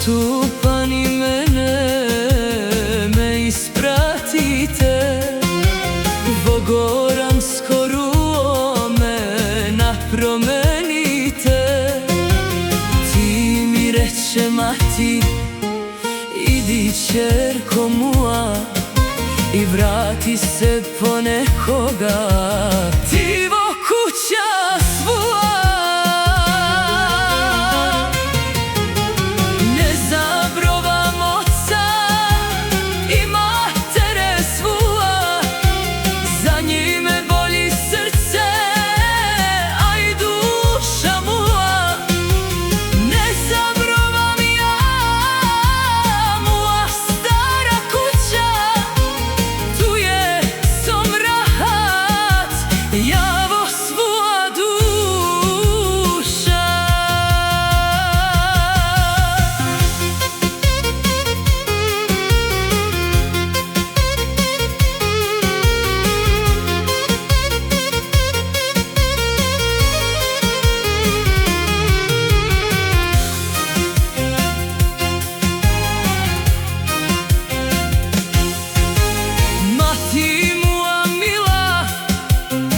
Tupani mene me ispratite, Vogoramsko ruome napromenite. Ti mi reče mati, idi ćerko moja i vrati se po nekoga, ti vo kuća svoja. Ne zabrovam oca i matere svoja, za njime boli srce, a i duša moja. Ne zabrovam ja moja stara kuća, tu je som rahat, javo svoja duša. Mati moja mila,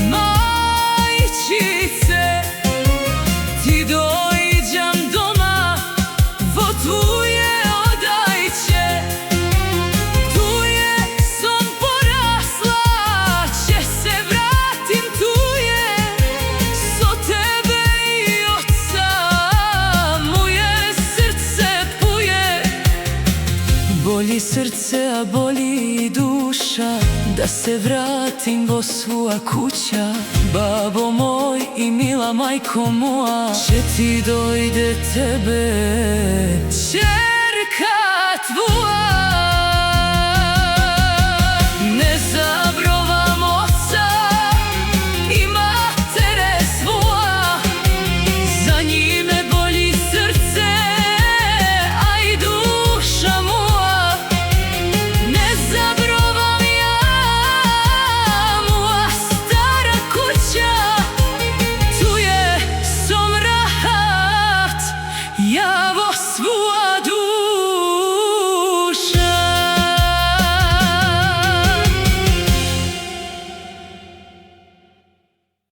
majčice, ti dođam doma, vo tu je odajče. Tu je som porasla, će se vratim, tu je so tebe i oca, moje srce puje. Boli srce, a boli i duša, da se vratim vo svoja kuća. Babo moj i mila majko moja, će ti dojde tebe, će